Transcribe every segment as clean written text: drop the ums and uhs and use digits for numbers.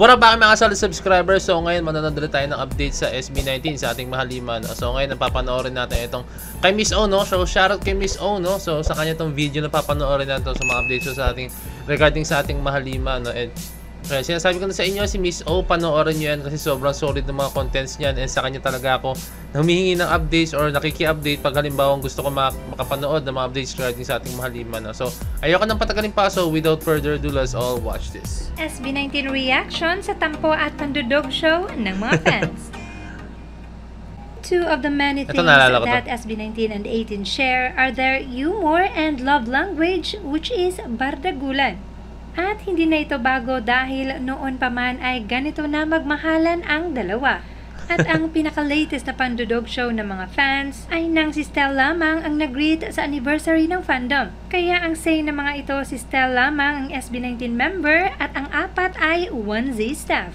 Mura ba mga solid subscribers? So ngayon manonood ulit tayo ng update sa SB19 sa ating mahaliman. So ngayon napapanoorin natin itong kay Miss O, no? So shoutout kay Miss O, no? So sa kanya itong video na papanoorin natin sa mga updates sa ating regarding sa ating mahaliman, no? And kaya sinasabi ko na sa inyo, si Miss O, panoorin nyo yan kasi sobrang solid ng mga contents niyan. And sa kanya talaga ako humihingi ng updates or nakiki-update pag halimbawa gusto ko makapanood ng mga updates regarding sa ating mahaliman. So, ayoko nang patagalin pa. So, without further ado, let's all watch this. SB19 reaction sa tampo at pandudog show ng mga fans. Two of the many things that SB19 and 18 share are their humor and love language, which is bardagulan. At hindi na ito bago dahil noon pa man ay ganito na magmahalan ang dalawa. At ang pinaka-latest na pandudog show ng mga fans ay nang si Stel lamang ang nag-greet sa anniversary ng fandom. Kaya ang say ng mga ito, si Stel lamang ang SB19 member at ang apat ay 1Z staff.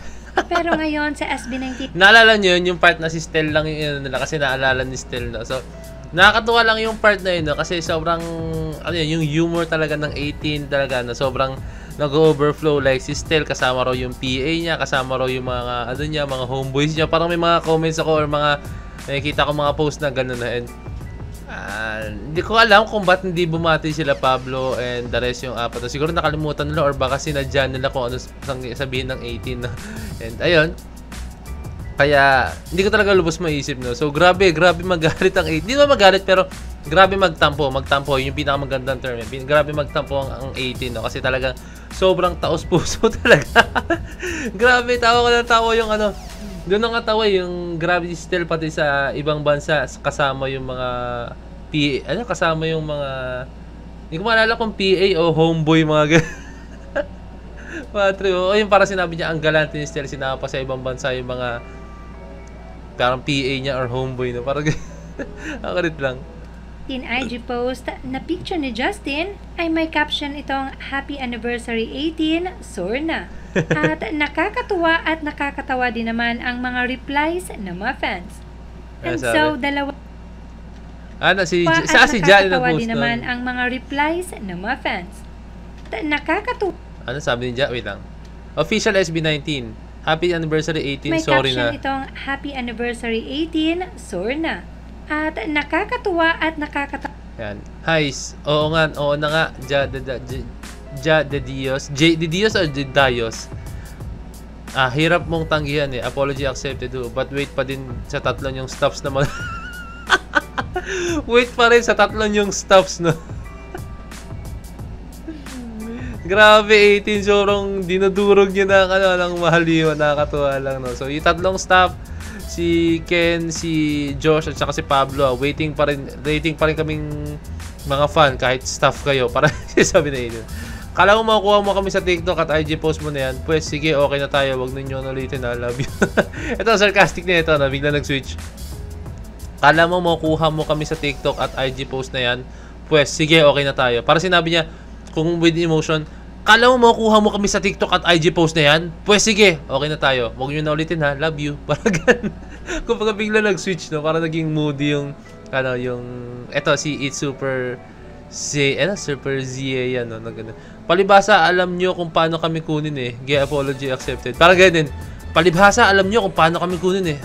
Pero ngayon sa SB19... Naalala nyo yun, yung part na si Stel lang yung nila kasi naalala ni Stel, no? So, nakakatuwa lang yung part na yun, no? Kasi sobrang, ano yun, yung humor talaga ng 18 talaga, no? Sobrang nag-overflow, like si Stel, kasama raw yung PA niya, kasama raw yung mga, ano niya, mga homeboys niya. Parang may mga comments ako or mga, nakikita ko mga post na gano'n na. And, hindi ko alam kung ba't hindi bumati sila Pablo and the rest yung apat. Siguro nakalimutan nila or baka sinadya nila kung ano sabihin ng 18. No? And ayun. Kaya hindi ko talaga lubos maisip, no. So grabe magalit ang 18. Hindi naman magalit pero grabe magtampo yung pinakamagandang term. Grabe magtampo ang 18, no, kasi talagang sobrang taos puso talaga. Grabe, tawa yung ano. Doon ang katawa yung grabe still pati sa ibang bansa kasama yung mga kasama yung mga hindi ko maalala kung PA o homeboy mga o yung para sinabi niya ang galante ni Stel, sinama pa sa ibang bansa yung mga parang PA niya or homeboy, no? Parang akarit lang. In IG post na picture ni Justin ay may caption itong Happy Anniversary 18, Sorna. At nakakatuwa at nakakatawa din naman ang mga replies ng mga fans. And so, dalawa si Jai na post din naman ang mga replies ng mga fans. Nakakatuwa. Ano sabi ni Jai? Wait lang. Official SB19. Happy Anniversary 18, may sorry na. May caption itong Happy Anniversary 18, Sorna. At nakakatuwa at nakakatawa. Yan. Hi. Oo na nga. De Dios o De Dios? Hirap mong tanggihan eh. Apology accepted ho. But wait pa din sa tatlong yung stops na wait pa rin sa tatlong yung stops, no? Grabe, 18, sobrang dinudurog niya ng mahaliw. Nakakatuwa lang, no? So, yung tatlong stop, si Ken, si Josh, at saka si Pablo, rating pa rin kaming mga fan kahit staff kayo. Para sabi na yun. Kala mo makukuha mo kami sa TikTok at IG post mo na yan, pues sige, okay na tayo. Wag ninyo ulitin, I love you. Ito, sarcastic na ito, na bigla nag-switch. Kala mo makukuha mo kami sa TikTok at IG post na yan, pues sige, okay na tayo. Para sinabi niya, kung with emotion, kala mo makukuha mo kami sa TikTok at IG post na yan, pues sige, okay na tayo. Huwag nyo na ulitin ha, love you. Parang ganun. Kung pagka bigla nag-switch, no, parang naging moody yung, eto, si It's Super Super Zia yan, no, na ganun. Palibhasa, alam nyo kung paano kami kunin eh. Gay apology accepted. Parang ganun. Palibhasa, alam nyo kung paano kami kunin eh.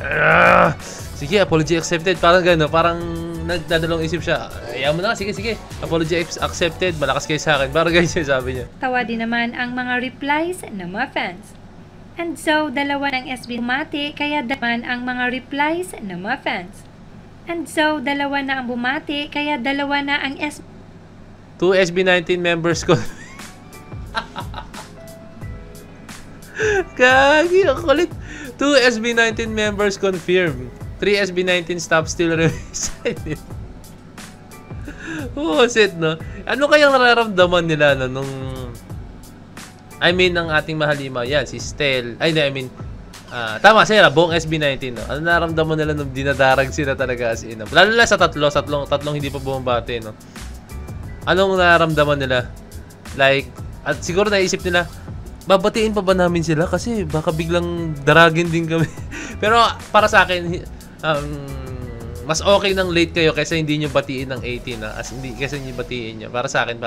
Sige, apology accepted. Parang gano'n. Parang nagdadalong isip siya. Ayaw mo na. Sige. Apology accepted. Malakas kayo sa akin. Parang ganyan siya, sabi niya. Tawa din naman ang mga replies ng mga fans. And so, dalawa ng SB bumati, kaya naman ang mga replies ng mga fans. And so, dalawa na ang bumati, kaya dalawa na ang SB. 2 SB19 members ko. Gagi, ang kulit. 2 SB19 members confirmed. 3 SB19 staff still resign. Oh, shit, no? Ano kayang nararamdaman nila, no, nung... ng ating mahalima. Yan, si Stel. Tama, sila, buong SB19, no? Ano nararamdaman nila nung dinadarag sila talaga as in, no? Lalo na sa tatlong hindi pa bumabate, no? Anong nararamdaman nila? Like, at siguro naisip nila, babatiin pa ba namin sila? Kasi baka biglang daragin din kami. Pero para sa akin, mas okay nang late kayo kaysa hindi nyo batiin ng 18 na. As hindi kasi hindi batiin niya. Para sa akin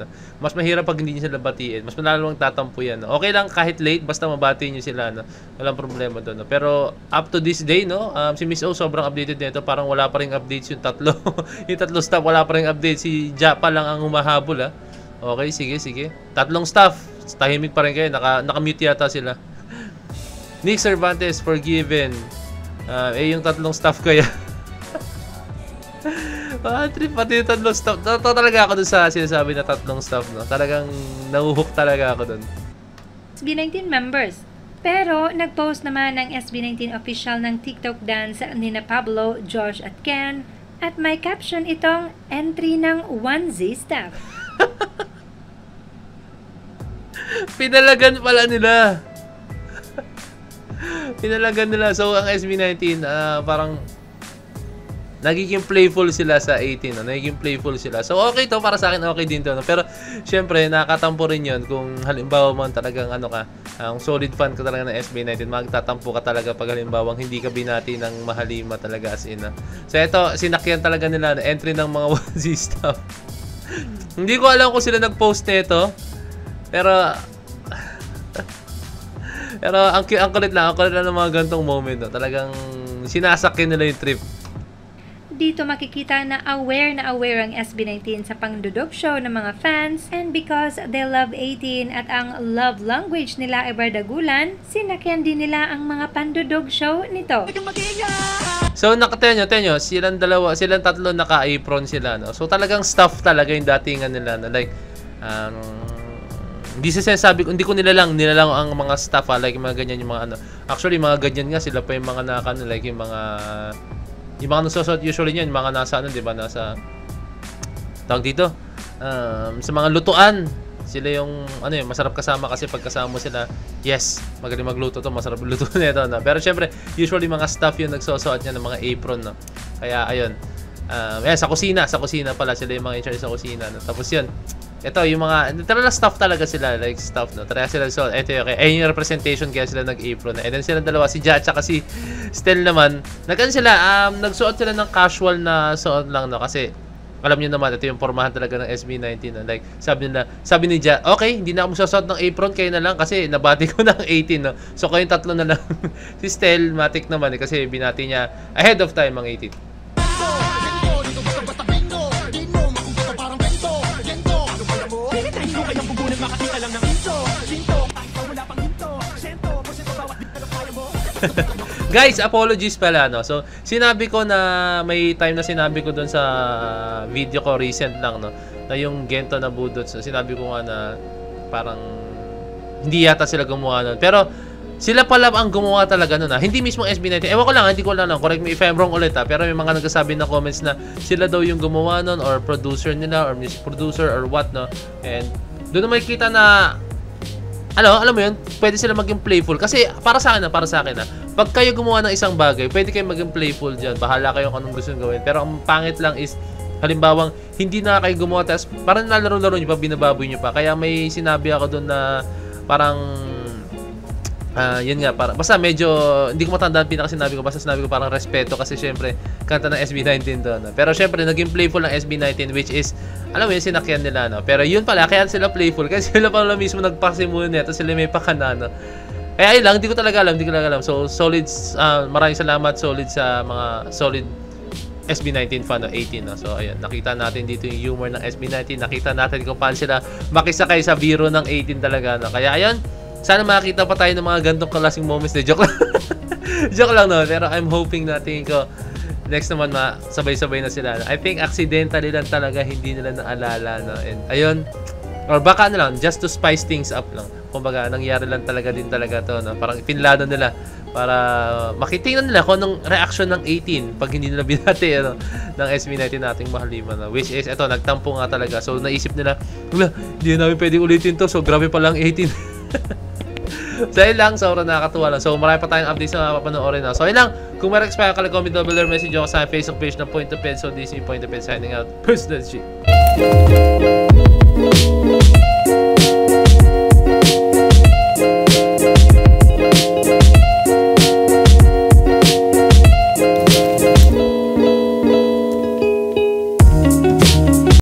no? Mas mahirap pag hindi niyo sila batiin. Mas malalong tatampo yan. No? Okay lang kahit late basta mabatiin niyo sila, no? Walang problema doon, no? Pero up to this day, no, si Miss O sobrang updated nito. Parang wala pa ring updates yung tatlo. Yung tatlong staff wala pa ring update. Si Ja pa lang ang humahabol, ha. Okay, sige. Tatlong staff. Tahimik pa rin kayo. Naka-mute yata sila. Nick Cervantes, Forgiven. Yung tatlong staff ko yan. Trip pati yung tatlong staff. Talaga ako dun sa sinasabi na tatlong staff, no? Talagang nahuhook talaga ako dun. SB19 members. Pero nag-post naman ng SB19 official ng TikTok dance ni Pablo, Josh at Ken. At may caption itong entry ng 1Z staff. Pinalagan pala nila. Pinalagan nila. So, ang SB19, parang nagiging playful sila sa 18. No? Nagiging playful sila. So, okay to. Para sa akin, okay din to. No? Pero, syempre, nakakatampo rin yun kung halimbawa man talagang ang solid fan ka talaga ng SB19, magtatampo ka talaga pag halimbawa hindi ka binati ng mahalima talaga as in. So, ito, sinakyan talaga nila na entry ng mga 1Z stuff. Hindi ko alam kung sila nag-post nito. Pero ang kulit lang ng mga gantong moment, no? Talagang sinasakyan nila yung trip. Dito makikita na aware ang SB19 sa pangdudog show ng mga fans, and because they love 18 at ang love language nila ay bardagulan, sinakyan din nila ang mga pandudog show nito. So tenyo, silang tatlo naka-apron sila, no? So talagang staff talaga yung datingan nila, no? Like hindi ko nilalang ang mga staff, like mga ganyan yung mga Actually, mga ganyan nga sila pa yung mga like yung mga nasusuot usually niyan, mga nasa di ba, nasa tawag dito, sa mga lutuan. Sila yung masarap kasama kasi pag kasama mo sila, yes, magaling magluto to, masarap luto nito, no? Pero syempre, usually mga staff yung nagsusuot niya ng mga apron, no? Kaya ayun. Sa kusina pala sila yung mga in-charge sa kusina, no? Tapos yun, ito yung mga talaga staff talaga sila, like staff, no? Talaga sila, so ito okay, ayun yung representation kaya sila nag-apron, and then sila dalawa, si Ja at si Stel naman, nagsuot sila ng casual na suot lang, no? Kasi alam niyo naman, ito yung formahan talaga ng SB19, no? Like sabi ni Ja, okay, hindi na ako magsusuot ng apron, kayo na lang kasi nabati ko ng 18, no? So kayong tatlo na lang. Si Stel matik naman, kasi binati niya ahead of time ang 18. Guys, apologies pala, no? So, sinabi ko na may time na sinabi ko doon sa video ko recent lang, no? Na yung Gento na budot. So, sinabi ko nga na parang hindi yata sila gumawa nun. Pero, sila pala ang gumawa talaga nun, ha? Hindi mismo SB19. Ewan ko lang, hindi ko lang. Correct me if I'm wrong ulit, ha? Pero may mga nagsasabi na comments na sila daw yung gumawa nun, or producer nila, or music producer, or what, no? And doon na makikita na alam mo yun, pwede sila maging playful. Kasi para sa akin, pag kayo gumawa ng isang bagay, pwede kayo maging playful dyan. Bahala kayo kung anong gusto nyo gawin. Pero ang pangit lang is, halimbawang, hindi na kayo gumawa, tapos parang nalaro-laro nyo pa, binababoy nyo pa. Kaya may sinabi ako doon na parang yun nga, basta medyo hindi ko matandaan pinakasinabi ko, basta sinabi ko parang respeto kasi syempre kanta ng SB19 doon, no? Pero syempre naging playful ng SB19, which is alam mo yun, sinakyan nila, no? Pero yun pala, kaya sila playful kasi sila pala mismo nagpasimulan nito, sila may pakana, no? Kaya ayun lang, hindi ko talaga alam. So solid, maraming salamat, solid sa mga solid SB19 fan, no? 18, no? So ayun, nakita natin dito yung humor ng SB19, nakita natin kung paano sila makisakay sa biro ng 18 talaga, no? Kaya ayun, sana makakita pa tayo ng mga gantong klaseng moments. Joke lang. Joke lang, no? Pero I'm hoping na tingin ko next naman sabay-sabay na sila. I think accidentally lang talaga, hindi nila naalala, no? And ayun, or baka just to spice things up lang. Kumbaga, nangyari lang talaga to, no? Parang pinlano nila para makitingnan nila kung anong reaction ng 18 pag hindi nila binati, ng SB19 nating mahalima, no? Which is, eto, nagtampo nga talaga. So, naisip nila, hindi na namin pwedeng ulitin to. So, grabe pa lang 18. So, yun lang. Sobrang nakakatuwa lang. So, marami pa tayong updates na mapapanoorin na. So, yun lang. Kung meron expire ka lang, comment down below, message ako sa Facebook page na Point of Pen. So, this is Point of Pen signing out. Peace, that's shit.